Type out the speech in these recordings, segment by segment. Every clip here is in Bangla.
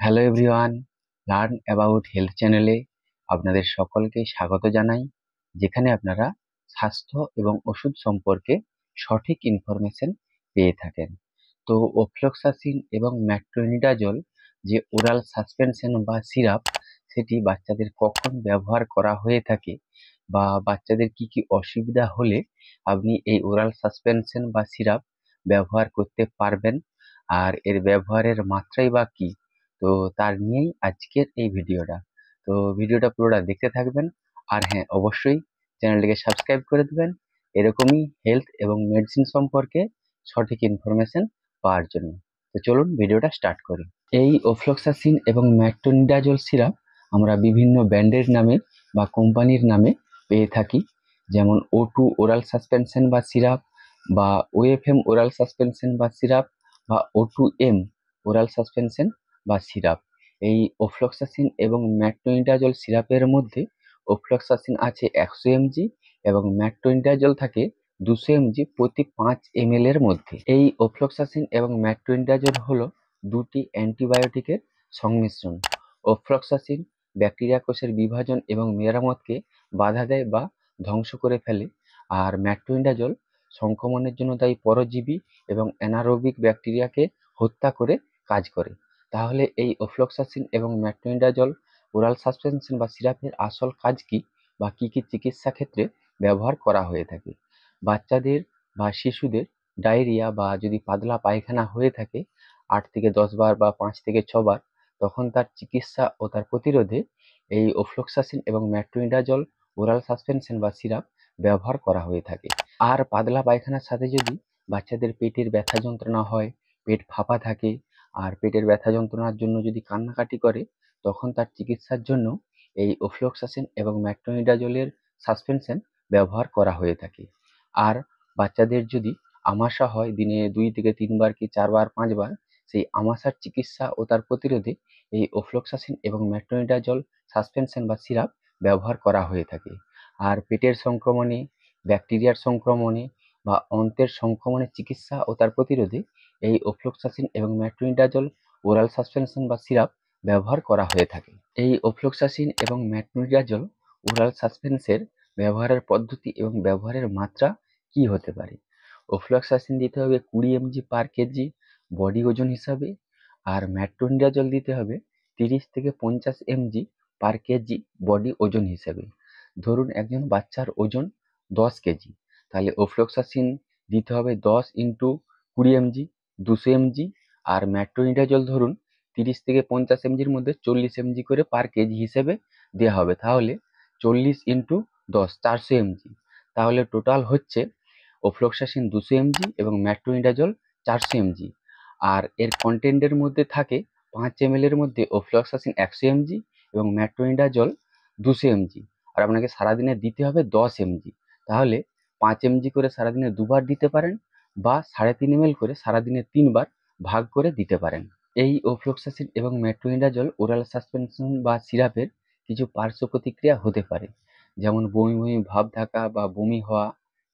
Hello everyone, learn about health চ্যানেলে আপনাদের সকলকে স্বাগত জানাই, যেখানে আপনারা স্বাস্থ্য এবং ওষুধ সম্পর্কে সঠিক ইনফরমেশন পেয়ে থাকেন। তো অফ্লক্সাসিন এবং ম্যাট্রোনিডাজল যে ওরাল সাসপেনশন বা সিরাপ, সেটি বাচ্চাদের কখন ব্যবহার করা হয়ে থাকে বা বাচ্চাদের কি কি অসুবিধা হলে আপনি এই ওরাল সাসপেনশন বা সিরাপ ব্যবহার করতে পারবেন, আর এর ব্যবহারের মাত্রাই বা কি, তো তার নিয়েই আজকের এই ভিডিওটা। তো ভিডিওটা পুরোটা দেখতে থাকবেন, আর হ্যাঁ, অবশ্যই চ্যানেলটিকে সাবস্ক্রাইব করে দেবেন এরকমই হেলথ এবং মেডিসিন সম্পর্কে সঠিক ইনফরমেশন পাওয়ার জন্য। তো চলুন ভিডিওটা স্টার্ট করি। এই অফ্লক্সাসিন এবং ম্যাট্রোনিডাজল সিরাপ আমরা বিভিন্ন ব্র্যান্ডের নামে বা কোম্পানির নামে পেয়ে থাকি, যেমন O2 ওরাল সাসপেনশন বা সিরাপ, বা OFM ওরাল সাসপেনশন বা সিরাপ, বা O2M ওরাল সাসপেনশন বা সিরাপ। এই অফ্লক্সাসিন এবং ম্যাট্রোনিডাজল সিরাপের মধ্যে অফ্লক্সাসিন আছে 100 mg এবং ম্যাট্রোনিডাজল থাকে 200 mg প্রতি 5 ml এর মধ্যে। এই অফ্লক্সাসিন এবং ম্যাট্রোনিডাজল হলো দুটি অ্যান্টিবায়োটিকের সংমিশ্রণ। অফ্লক্সাসিন ব্যাকটেরিয়া কোষের বিভাজন এবং মেরামতকে বাধা দেয় বা ধ্বংস করে ফেলে, আর ম্যাট্রোনিডাজল সংক্রমণের জন্য দায়ী পরজীবী এবং অ্যানারোবিক ব্যাকটেরিয়াকে হত্যা করে কাজ করে। তাহলে এই অফ্লক্সাসিন এবং ম্যাট্রোনিডাজল ওরাল সাসপেনশন বা সিরাপের আসল কাজ কি, বা কি কি চিকিৎসা ক্ষেত্রে ব্যবহার করা হয়ে থাকে? বাচ্চাদের বা শিশুদের ডায়রিয়া বা যদি পাতলা পায়খানা হয়ে থাকে 8 থেকে 10 বার বা 5 থেকে 6 বার, তখন তার চিকিৎসা ও তার প্রতিরোধে এই অফ্লক্সাসিন এবং ম্যাট্রোনিডাজল ওরাল সাসপেনশন বা সিরাপ ব্যবহার করা হয়ে থাকে। আর পাতলা পায়খানার সাথে যদি বাচ্চাদের পেটের ব্যথা যন্ত্রণা হয়, পেট ফাঁপা থাকে, আর পেটের ব্যথা যন্ত্রণার জন্য যদি কান্নাকাটি করে, তখন তার চিকিৎসার জন্য এই অফ্লক্সাসিন এবং ম্যাট্রোনিডাজলের সাসপেনশন ব্যবহার করা হয়ে থাকে। আর বাচ্চাদের যদি আমাশা হয় দিনে 2 থেকে 3 বার কি 4 বার 5 বার, সেই আমাশার চিকিৎসা ও তার প্রতিরোধে এই অফ্লক্সাসিন এবং ম্যাট্রোনিডাজল সাসপেনশন বা সিরাপ ব্যবহার করা হয়ে থাকে। আর পেটের সংক্রমণে, ব্যাকটেরিয়ার সংক্রমণে বা অন্ত্রের সংক্রমণের চিকিৎসা ও তার প্রতিরোধে এই অফ্লক্সাসিন এবং ম্যাট্রোনিডাজল ওরাল সাসপেনশন বা সিরাপ ব্যবহার করা হয়ে থাকে। এই অফ্লক্সাসিন এবং ম্যাট্রোনিডাজল ওরাল সাসপেন্সের ব্যবহারের পদ্ধতি এবং ব্যবহারের মাত্রা কি হতে পারে? অফ্লক্সাসিন দিতে হবে 20 mg পার কেজি বডি ওজন হিসাবে, আর ম্যাট্রোনিডাজল দিতে হবে 30 থেকে 50 mg পার কেজি বডি ওজন হিসাবে। ধরুন একজন বাচ্চার ওজন 10 কেজি, তাহলে অফ্লক্সাসিন দিতে হবে 10 ইন্টু 20 mg 200 mg, আর ম্যাট্রোনিডাজল ধরুন 30 থেকে 50 mgর মধ্যে 40 mg করে পার কেজি হিসেবে দেওয়া হবে। তাহলে 40 ইন্টু 10 400 mg, তাহলে টোটাল হচ্ছে অফ্লক্সাসিন 200 mg এবং ম্যাট্রোনিডাজল 400 mg। আর এর কন্টেন্টের মধ্যে থাকে 5 ml এর মধ্যে অফ্লক্সাসিন 100 mg এবং ম্যাট্রোনিডাজল 200 mg, আর আপনাকে সারাদিনে দিতে হবে 10 mg। তাহলে 5 mg করে সারাদিনে দুবার দিতে পারেন, বা 3.5 ml করে সারাদিনে 3 বার ভাগ করে দিতে পারেন। এই অফ্লক্সাসিন এবং ম্যাট্রোনিডাজল ওরাল সাসপেনশন বা সিরাপের কিছু পার্শ্ব প্রতিক্রিয়া হতে পারে, যেমন বমি বমি ভাব থাকা বা বমি হওয়া,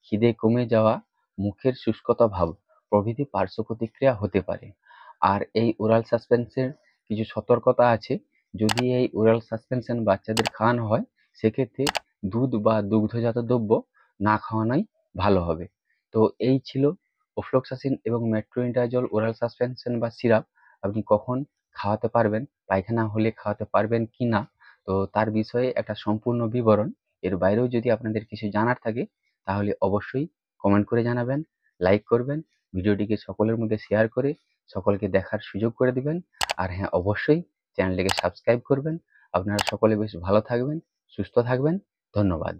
খিদে কমে যাওয়া, মুখের শুষ্কতা ভাব প্রভৃতি পার্শ্ব প্রতিক্রিয়া হতে পারে। আর এই ওরাল সাসপেন্সের কিছু সতর্কতা আছে। যদি এই ওরাল সাসপেনশন বাচ্চাদের খাওয়ানো হয়, সেক্ষেত্রে দুধ বা দুগ্ধজাত দ্রব্য না খাওয়ানোই ভালো হবে। তো এই ছিল অফ্লক্সাসিন এবং ম্যাট্রোনিডাজল ওরাল সাসপেনশন বা সিরাপ আপনি কখন খাওয়াতে পারবেন, পায়খানা হলে খাওয়াতে পারবেন কি না, তো তার বিষয়ে একটা সম্পূর্ণ বিবরণ। এর বাইরেও যদি আপনাদের কিছু জানার থাকে, তাহলে অবশ্যই কমেন্ট করে জানাবেন, লাইক করবেন, ভিডিওটিকে সকলের মধ্যে শেয়ার করে সকলকে দেখার সুযোগ করে দিবেন। আর হ্যাঁ, অবশ্যই চ্যানেলটিকে সাবস্ক্রাইব করবেন। আপনারা সকলে বেশ ভালো থাকবেন, সুস্থ থাকবেন। ধন্যবাদ।